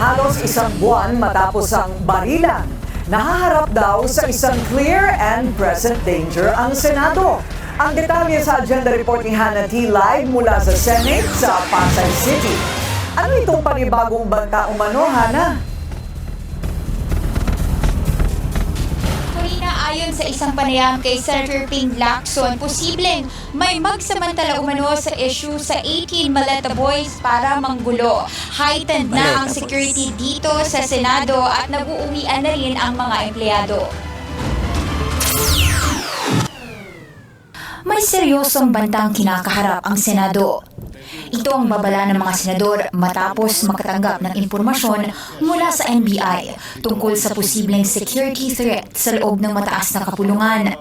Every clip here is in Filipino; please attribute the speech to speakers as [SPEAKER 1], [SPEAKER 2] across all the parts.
[SPEAKER 1] Halos isang buwan matapos ang barilan, nahaharap daw sa isang clear and present danger ang Senado. Ang detalye sa agenda report ni Hannah T. Live mula sa Senate sa Pasay City. Ano itong panibagong banta umano, Hannah?
[SPEAKER 2] Ayon sa isang panayam kay Senator Ping Lacson, posibleng may magsamantala umano sa issue sa 18 Maleta Boys para manggulo. Heightened na ang security dito sa Senado at nag-uuwian na rin ang mga empleyado. May seryosong bantang kinakaharap ang Senado. Ito ang babala ng mga senador matapos makatanggap ng impormasyon mula sa NBI tungkol sa posibleng security threat sa loob ng mataas na kapulungan.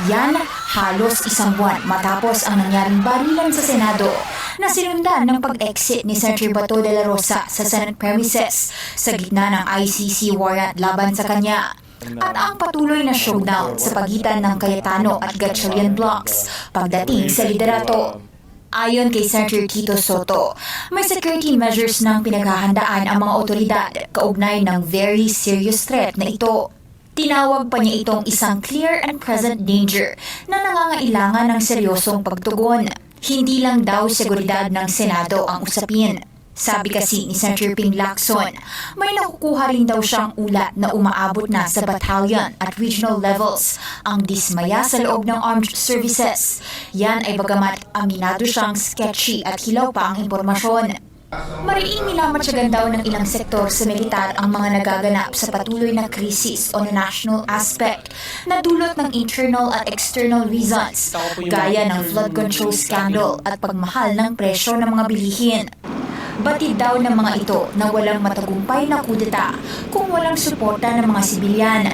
[SPEAKER 2] Yan halos isang buwan matapos ang nangyaring barilan sa Senado na sinundan ng pag-exit ni Senator Bato de la Rosa sa Senate premises sa gitna ng ICC warrant laban sa kanya. At ang patuloy na showdown sa pagitan ng Cayetano at Gatchalian blocks pagdating sa liderato. Ayon kay Senator Tito Soto, may security measures ng pinaghahandaan ang mga otoridad kaugnay ng very serious threat na ito. Tinawag pa niya itong isang clear and present danger na nangangailangan ng seryosong pagtugon. Hindi lang daw seguridad ng Senado ang usapin. Sabi kasi ni Senator Ping Lacson, may nakukuha rin daw siyang ulat na umaabot na sa battalion at regional levels ang dismaya sa loob ng armed services. Yan ay bagamat aminado siyang sketchy at hilaw pa ang impormasyon. Mariing minamatyagan daw ng ilang sektor sa militar ang mga nagaganap sa patuloy na krisis on a national aspect na dulot ng internal at external reasons, gaya ng flood control scandal at pagmahal ng presyo ng mga bilihin. Batid daw ng mga ito na walang matagumpay na kudeta kung walang suporta ng mga sibilyan.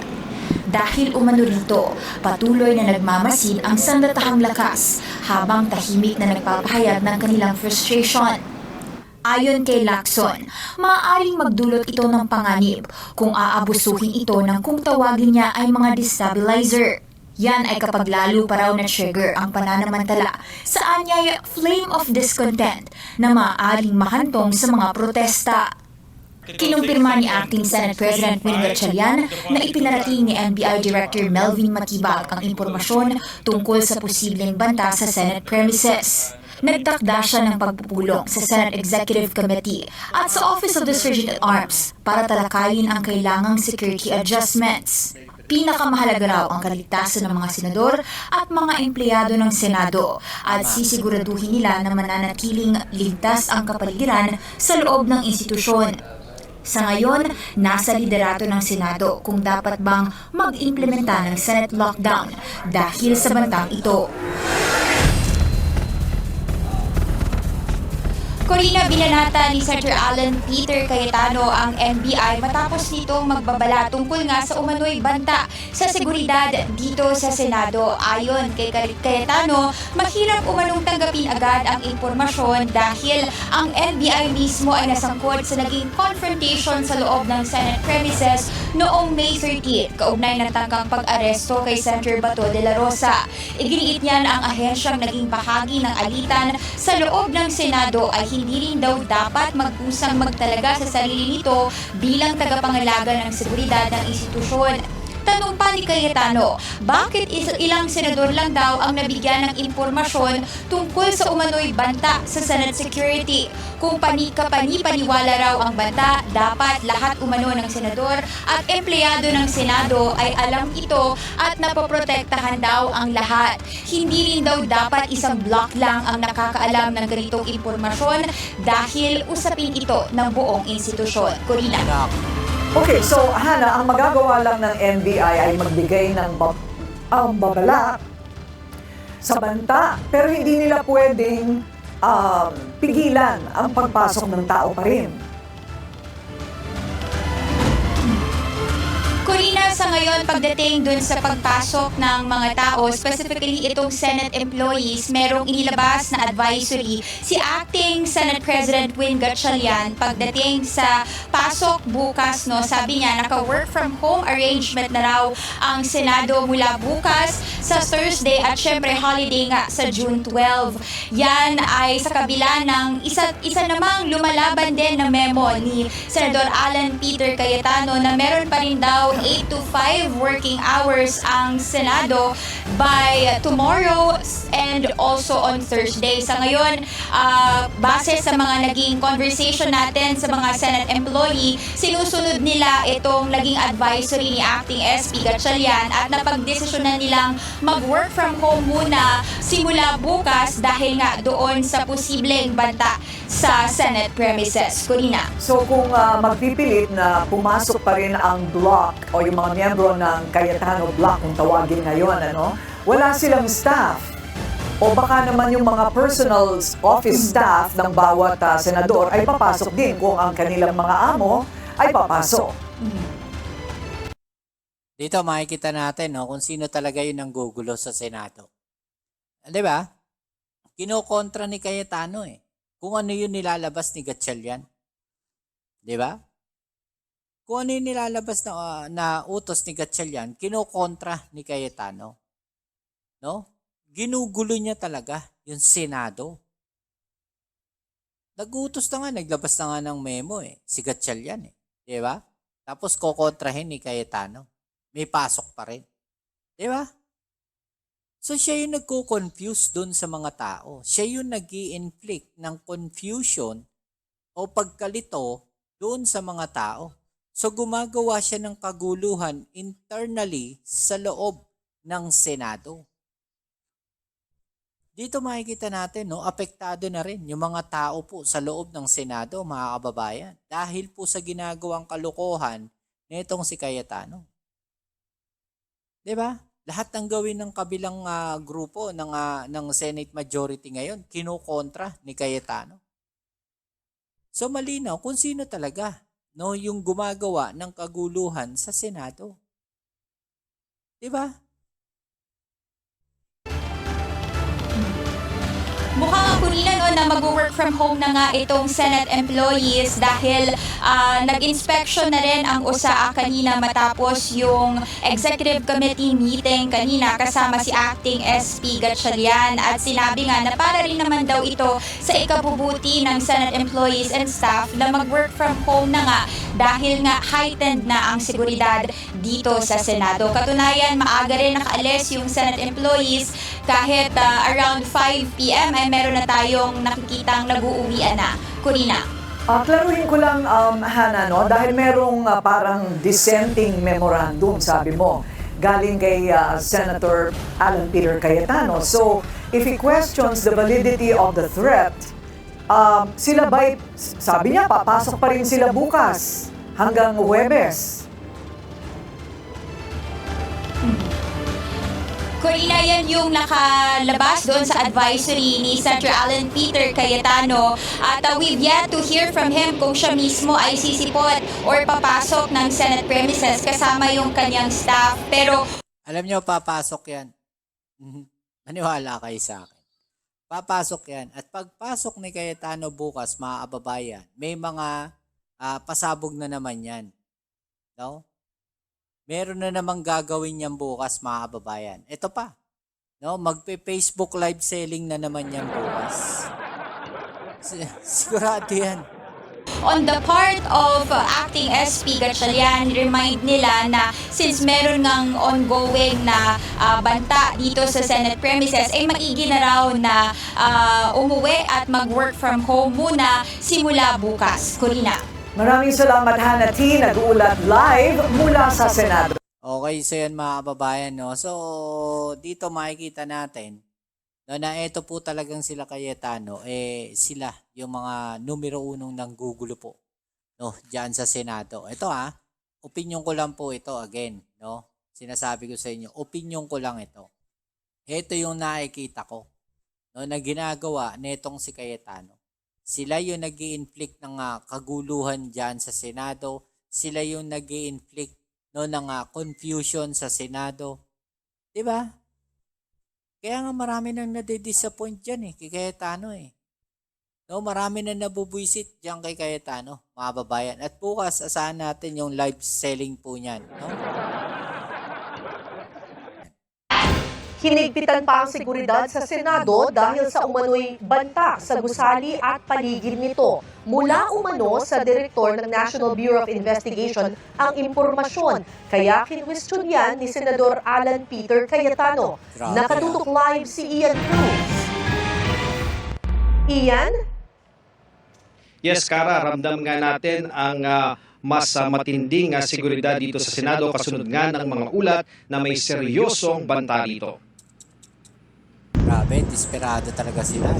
[SPEAKER 2] Dahil umano rito, patuloy na nagmamasid ang sandatahang lakas habang tahimik na nagpapahayag ng kanilang frustration. Ayon kay Lacson, maaaring magdulot ito ng panganib kung aabusuhin ito ng kung tawagin niya ay mga destabilizer. Yan ay kapag lalo pa raw na-trigger ang pananamantala sa anyay flame of discontent na maaaring mahantong sa mga protesta. Kinumpirma ni Acting Senate President Win Gatchalian na ipinarating ni NBI Director Melvin Matibag ang impormasyon tungkol sa posibleng banta sa Senate premises. Nagtakda siya ng pagpupulong sa Senate Executive Committee at sa Office of the Sergeant at Arms para talakayin ang kailangang security adjustments. Pinakamahalaga raw ang kaligtasan ng mga senador at mga empleyado ng Senado at sisiguraduhin nila na mananatiling ligtas ang kapaligiran sa loob ng institusyon. Sa ngayon, nasa liderato ng Senado kung dapat bang mag-implementa ng Senate lockdown dahil sa bantang ito. Corina, binanata ni Senator Alan Peter Cayetano ang NBI matapos nitong magbabala tungkol nga sa umano'y banta sa seguridad dito sa Senado. Ayon kay Cayetano, mahirap umanong tanggapin agad ang impormasyon dahil ang NBI mismo ay nasangkot sa naging confrontation sa loob ng Senate premises noong May 30, kaugnay ng tangkang pag-aresto kay Senator Bato de la Rosa. Iginiit niya na ang ahensyang naging bahagi ng alitan sa loob ng Senado ay hindi rin daw dapat magkusang magtalaga sa sarili nito bilang tagapangalaga ng seguridad ng institusyon. Tanong pa ni Cayetano, bakit ilang senador lang daw ang nabigyan ng impormasyon tungkol sa umano'y banta sa Senate security? Kung paniwala raw ang banta, dapat lahat umano ng senador at empleyado ng Senado ay alam ito at napoprotektahan daw ang lahat. Hindi rin daw dapat isang block lang ang nakakaalam ng ganitong impormasyon dahil usapin ito ng buong institusyon. Corina.
[SPEAKER 1] Okay, so Hannah, ang magagawa lang ng NBI ay magbigay ng babala sa banta, pero hindi nila pwedeng pigilan ang pagpasok ng tao pa rin.
[SPEAKER 2] Corina, sa ngayon, pagdating dun sa pagpasok ng mga tao, specifically itong Senate employees, merong inilabas na advisory si Acting Senate President Win Gatchalian pagdating sa pasok bukas, no, sabi niya, naka-work from home arrangement na raw ang Senado mula bukas sa Thursday at syempre holiday nga sa June 12. Yan ay sa kabila ng isa namang lumalaban din na memo ni Senador Alan Peter Cayetano na meron pa rin daw 8 to 5 working hours ang Senado by tomorrow and also on Thursday. Sa ngayon, base sa mga naging conversation natin sa mga Senate employee, sinusunod nila itong naging advisory ni Acting SP Gatchalian at napagdesisyonan nilang mag-work from home muna simula bukas dahil nga doon sa posibleng banta sa Senate premises. Corina.
[SPEAKER 1] So kung magpipilit na pumasok pa rin ang block o yung mga miyembro ng Cayetano block kung tawagin ngayon, wala silang staff. O baka naman yung mga personal office staff ng bawat senador ay papasok din kung ang kanilang mga amo ay papasok.
[SPEAKER 3] Dito makikita natin kung sino talaga yun ang gugulo sa Senado. Di ba? Kinokontra ni Cayetano kung ano yung nilalabas ni Gatchalian. Di ba? Kung ano yung nilalabas na utos ni Gatchalian, kinokontra ni Cayetano. No? Ginugulo niya talaga yung Senado. Nag-utos na nga, naglabas na nga ng memo si Gatchalian Di ba? Tapos kokontrahin ni Cayetano. May pasok pa rin. Di ba? So siya yung nagko-confuse doon sa mga tao. Siya yung nag-i-inflict ng confusion o pagkalito doon sa mga tao. So gumagawa siya ng kaguluhan internally sa loob ng Senado. Dito makikita natin, apektado na rin yung mga tao po sa loob ng Senado, mga kababayan. Dahil po sa ginagawang kalokohan nitong si Cayetano. Diba? Lahat ng gawin ng kabilang grupo ng Senate majority ngayon, kinukontra ni Cayetano. So malinaw kung sino talaga yung gumagawa ng kaguluhan sa Senado. Diba?
[SPEAKER 2] Mukhang Corina na mag-work from home na nga itong Senate employees dahil nag-inspection na rin ang USA kanina matapos yung executive committee meeting kanina kasama si Acting SP Gatchalian at sinabi nga na para rin naman daw ito sa ikabubuti ng Senate employees and staff na mag-work from home na nga dahil nga heightened na ang seguridad dito sa Senado. Katunayan, maaga rin nakaalis yung Senate employees kahit around 5 p.m. ay meron na tayong nakikitang nag-uuwian na. Corina.
[SPEAKER 1] Klaruhin ko lang, Hannah, dahil merong parang dissenting memorandum, sabi mo, galing kay Senator Alan Peter Cayetano. So, if he questions the validity of the threat, sila ba, sabi niya, papasok pa rin sila bukas hanggang Huwebes.
[SPEAKER 2] Corina, yan yung nakalabas doon sa advisory ni Senator Alan Peter Cayetano at we've yet to hear from him kung siya mismo ay sisipot or papasok ng Senate premises kasama yung kanyang staff. Pero
[SPEAKER 3] alam niyo, papasok yan. Maniwala kayo sa akin. Papasok yan. At pagpasok ni Cayetano bukas, mga kababayan, may mga pasabog na naman yan. No? Meron na namang gagawin yan bukas, mga kababayan. Ito pa. No, magpe-Facebook live selling na naman yan bukas. Sigurado yan.
[SPEAKER 2] on the part of Acting SP Gatchalian, remind nila na since meron ng ongoing na banta dito sa Senate premises, ay maigi na raw na umuwi at mag-work from home muna simula bukas. Corina.
[SPEAKER 1] Maraming salamat, Hannah T. Nag-uulat live mula sa Senado.
[SPEAKER 3] Okay, so yan mga kababayan, no? So, dito makikita natin na ito po talagang sila Cayetano, sila yung mga numero unong nanggugulo po, no? Diyan sa Senado. Ito opinion ko lang po ito again, no? Sinasabi ko sa inyo, opinion ko lang ito. Ito yung nakikita ko, no, na ginagawa netong si Cayetano. Sila yung nag-i-inflict ng kaguluhan diyan sa Senado. Sila yung nag-i-inflict ng confusion sa Senado. 'Di ba? Kaya nga marami nang nade-disappoint diyan kay Cayetano No, marami nang nabubwisit diyan kay Cayetano, mga babayan. At bukas asahan natin yung live selling po niyan, no?
[SPEAKER 4] Hinigpitan pa ang seguridad sa Senado dahil sa umano'y banta sa gusali at paligid nito. Mula umano sa direktor ng National Bureau of Investigation ang impormasyon. Kaya kinwestiyon yan ni Senador Alan Peter Cayetano. Nakatutok live si Ian Cruz. Ian?
[SPEAKER 5] Yes, Kara, ramdam nga natin ang mas matinding seguridad dito sa Senado kasunod nga ng mga ulat na may seryosong banta dito.
[SPEAKER 3] Grabe, desperado talaga sila.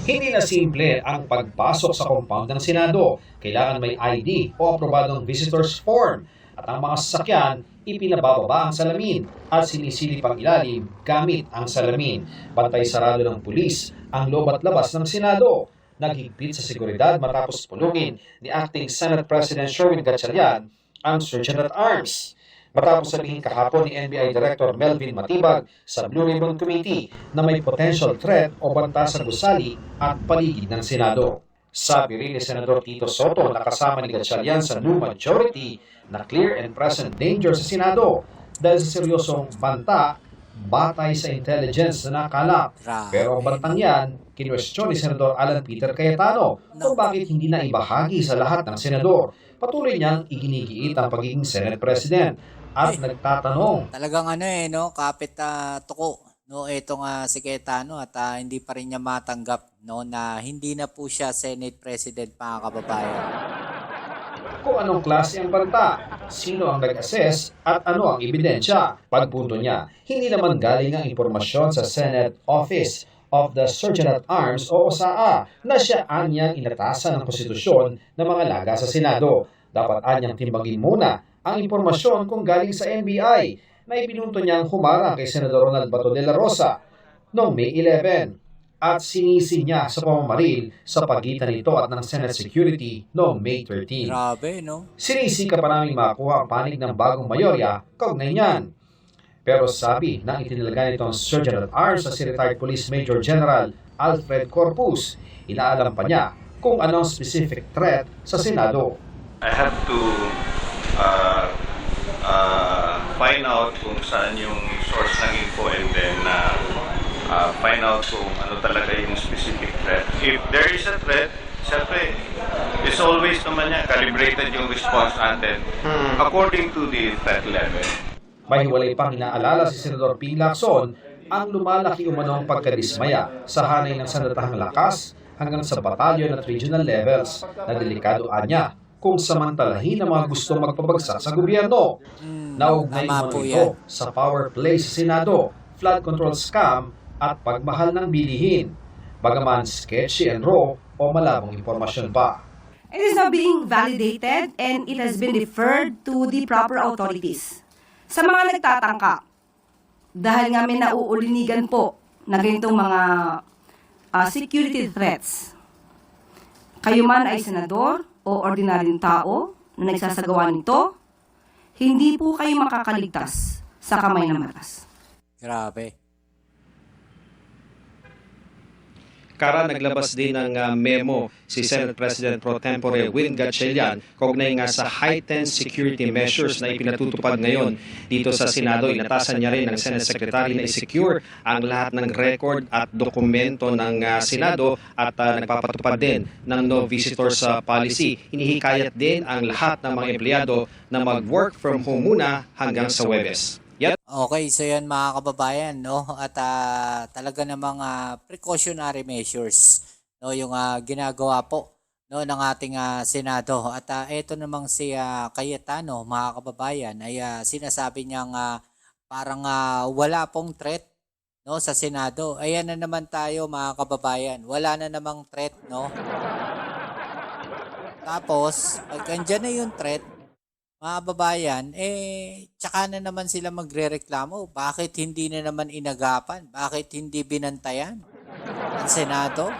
[SPEAKER 5] Hindi na simple ang pagpasok sa compound ng Senado. Kailangan may ID o aprobadong visitor's form at ang mga sasakyan ipinabababa ang salamin at sinisilip ang ilalim gamit ang salamin. Bantay sarado ng pulis ang loob at labas ng Senado. Naghigpit sa seguridad matapos pulungin ni Acting Senate President Sherwin Gatchalian ang Sergeant at Arms. Matapos sabihin kahapon ni NBI Director Melvin Matibag sa Blue Ribbon Committee na may potential threat o banta sa gusali at paligid ng Senado. Sabi rin ni Senador Tito Soto na kasama ni Gatchalian sa new majority na clear and present danger sa Senado dahil sa seryosong banta batay sa intelligence na nakalap. Pero ang bantang yan, kinwestiyon ni Senador Alan Peter Cayetano kung bakit hindi na ibahagi sa lahat ng senador. Patuloy niyang iginigiit ang pagiging Senate President at nagtatanong.
[SPEAKER 3] Talagang kapit tuko. Itong si Cayetano at hindi pa rin niya matanggap na hindi na po siya Senate President, mga kababayan.
[SPEAKER 5] Kung anong klase ang banta, sino ang nag-assess at ano ang ebidensya. Pagpunto niya, hindi naman galing ang impormasyon sa Senate Office of the Sergeant at Arms o OSAA na siya anyang inatasan ng konstitusyon ng mga laga sa Senado. Dapat anyang timbangin muna ang impormasyon kung galing sa NBI na ipinunto niyang humarang kay Senador Ronald Bato de la Rosa noong May 11 at sinisi niya sa pamamaril sa pagitan nito at ng Senate Security noong May 13.
[SPEAKER 3] Grabe, no?
[SPEAKER 5] Sinisi ka pa namin makakuha ang panig ng bagong mayorya kaugnay niyan. Pero sabi ng itinalaga nitong Sergeant at Arms sa Retired Police Major General Alfred Corpus, inaalam pa niya kung anong specific threat sa Senado.
[SPEAKER 6] I have to find out kung saan yung source ng info and then find out kung ano talaga yung specific threat. If there is a threat, siyempre, it's always naman yan, calibrated yung response natin according to the threat level.
[SPEAKER 5] Mahiwalay pang inaalala si Senador Ping Lacson ang lumalaki umanong pagkadismaya sa hanay ng sandatahang lakas hanggang sa batalyon at regional levels na delikado niya kung samantalahin ang mga gusto magpabagsak sa gobyerno. Naugnay umano ito sa power play sa Senado, flood control scam at pagmahal ng bilihin. Bagaman sketchy and raw o malabong impormasyon pa.
[SPEAKER 7] It is now being validated and it has been referred to the proper authorities. Sa mga nagtatangka, dahil nga may nauulinigan po na ganitong mga security threats, kayo man ay senador o ordinaryong tao na nagsasagawa nito, hindi po kayo makakaligtas sa kamay ng batas.
[SPEAKER 3] Grabe.
[SPEAKER 5] Kara, naglabas din ng memo si Senate President Pro Tempore Win Gatchalian kaugnay nga sa heightened security measures na ipinatutupad ngayon dito sa Senado. Inatasan niya rin ng Senate Secretary na i-secure ang lahat ng record at dokumento ng Senado at nagpapatupad din ng no visitors policy. Inihikayat din ang lahat ng mga empleyado na mag-work from home muna hanggang sa Huwebes.
[SPEAKER 3] Okay, so yan mga kababayan, at talaga namang precautionary measures, yung ginagawa po ng ating Senado. At ito namang si Cayetano, mga kababayan, ay sinasabi niyang parang wala pong threat sa Senado. Ayan na naman tayo mga kababayan, wala na namang threat, Tapos, pag andyan na yung threat, mga babayan, tsaka na naman sila magrereklamo. Bakit hindi na naman inagapan? Bakit hindi binantayan ang Senado?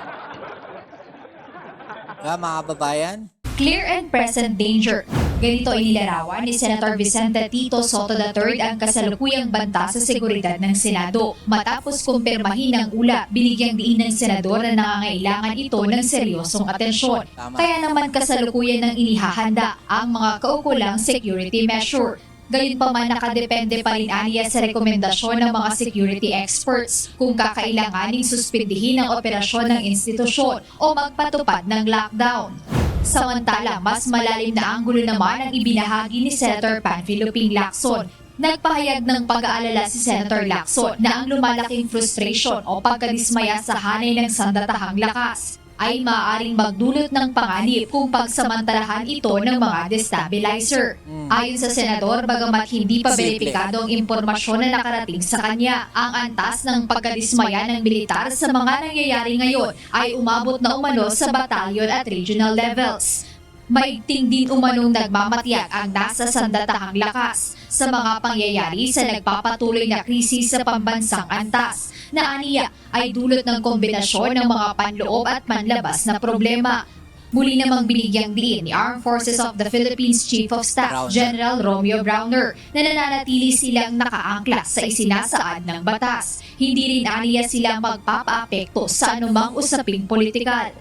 [SPEAKER 3] Mga babayan?
[SPEAKER 2] Clear and present danger. Ganito inilarawan ni Senator Vicente Tito Soto III ang kasalukuyang banta sa seguridad ng Senado. Matapos kumpirmahin ng ula, binigyang diin ng senador na nangangailangan ito ng seryosong atensyon. Kaya naman kasalukuyan ng inihahanda ang mga kaukulang security measure. Gayunpaman nakadepende pa rin aniya sa rekomendasyon ng mga security experts kung kakailanganing suspindihin ang operasyon ng institusyon o magpatupad ng lockdown. Samantala, mas malalim na anggulo naman ang ibinahagi ni Senator Panfilo Ping Lacson. Nagpahayag ng pag-aalala si Senator Lacson na ang lumalaking frustration o pagkadismaya sa hanay ng sandatahang lakas ay maaaring magdulot ng panganib kung pagsamantalahan ito ng mga destabilizer. Ayon sa senador, bagamat hindi pa beripikado ang impormasyon na nakarating sa kanya, ang antas ng pagkadismaya ng militar sa mga nangyayari ngayon ay umabot na umano sa batalyon at regional levels. Maigting din umanong nagmamatiyag ang nasa sandatahang lakas sa mga pangyayari sa nagpapatuloy na krisis sa pambansang antas na aniya ay dulot ng kombinasyon ng mga panloob at panlabas na problema. Muli namang binigyang diin ni Armed Forces of the Philippines Chief of Staff General Romeo Browner na nananatili silang nakaangkla sa isinasaad ng batas. Hindi rin aniya silang magpapaapekto sa anumang usaping politikal.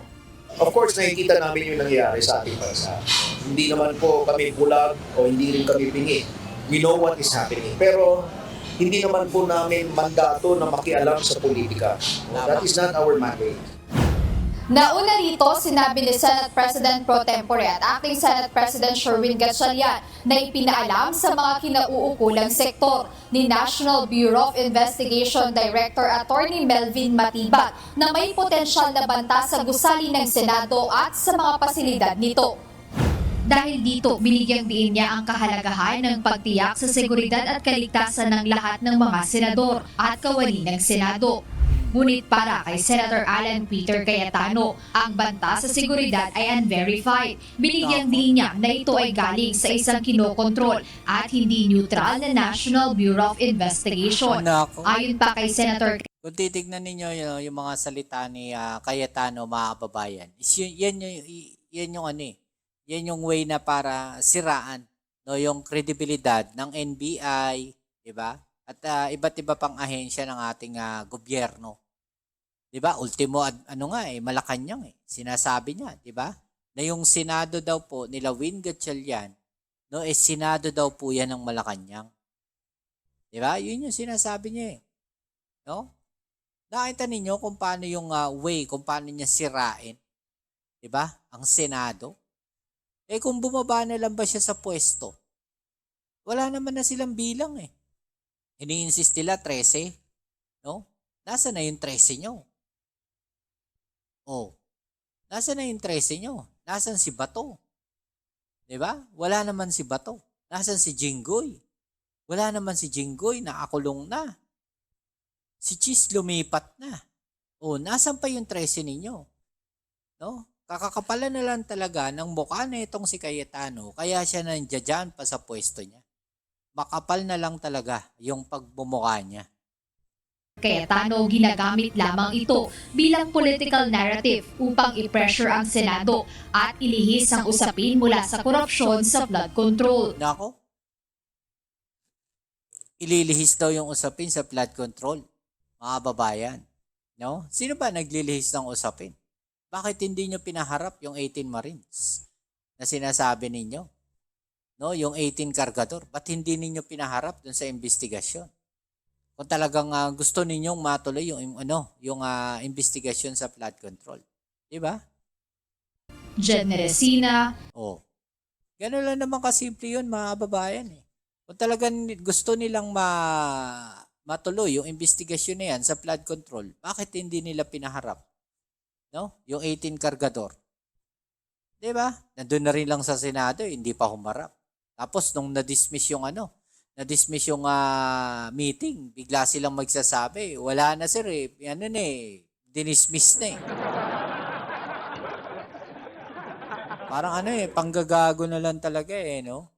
[SPEAKER 8] Of course, nakikita namin yung nangyayari sa ating bansa. Hindi naman po kami bulag o hindi rin kami pingi. We know what is happening. Pero hindi naman po namin mandato na makialam sa politika. That is not our mandate.
[SPEAKER 2] Nauna rito, sinabi ni Senate President Pro Tempore at Acting Senate President Sherwin Gatchalian na ipinaalam sa mga kinauukulang sektor ni National Bureau of Investigation Director Attorney Melvin Matibag na may potensyal na banta sa gusali ng Senado at sa mga pasilidad nito. Dahil dito, binigyang diin niya ang kahalagahan ng pagtiyak sa seguridad at kaligtasan ng lahat ng mga senador at kawani ng Senado. Ngunit para kay Senator Alan Peter Cayetano, ang banta sa seguridad ay unverified. Binigyang din niya na ito ay galing sa isang kinokontrol at hindi neutral na National Bureau of Investigation. Ayon pa kay Senator,
[SPEAKER 3] Kung titignan ninyo yung mga salita ni Cayetano, mga kababayan, yan yung ano eh. Yan yung way na para siraan yung kredibilidad ng NBI, di ba? At iba't iba pang ahensya ng ating gobyerno. 'Di ba? Ultimo Malacanang sinasabi niya, 'di ba? Na yung Senado daw po nila Win Gatchalian, Senado daw po 'yan ng Malacanang. 'Di ba? 'Yun yung sinasabi niya No? Nakita ninyo kung paano yung kung paano niya sirain, 'di ba? Ang Senado. Kung bumaba na lang ba siya sa pwesto? Wala naman na silang bilang Ini-insist nila 13, no? Nasaan na yung 13 nyo? Nasaan na yung 13 nyo? Nasaan si Bato? 'Di ba? Wala naman si Bato. Nasaan si Jinggoy? Wala naman si Jinggoy, nakakulong na. Si Chis lumipat na. Nasaan pa yung 13 ninyo? No? Kakakapalan na lang talaga ng mukha na itong si Cayetano, kaya siya nandiyan pa sa pwesto niya. Makapal na lang talaga yung pagbumukha niya.
[SPEAKER 2] Cayetano ginagamit lamang ito bilang political narrative upang i-pressure ang Senado at ilihis ang usapin mula sa korupsyon sa flood control.
[SPEAKER 3] Nako? Ililihis daw yung usapin sa flood control, mga babayan. No? Sino ba naglilihis ng usapin? Bakit hindi nyo pinaharap yung 18 Marines na sinasabi ninyo? No, yung 18 kargador, ba't hindi ninyo pinaharap dun sa investigasyon? Kung talagang gusto ninyong matuloy yung investigasyon sa flood control. 'Di ba?
[SPEAKER 2] Jen Neresina.
[SPEAKER 3] Gano'n lang naman kasimple 'yun, mga babayan Kung talagang gusto nilang matuloy yung investigasyon na yan sa flood control, bakit hindi nila pinaharap? No? Yung 18 kargador. 'Di ba? Nandun na rin lang sa Senado, hindi pa humarap. Tapos nung na-dismiss yung meeting, bigla silang magsasabi, wala na sir dinismiss na Parang panggagago na lang talaga no?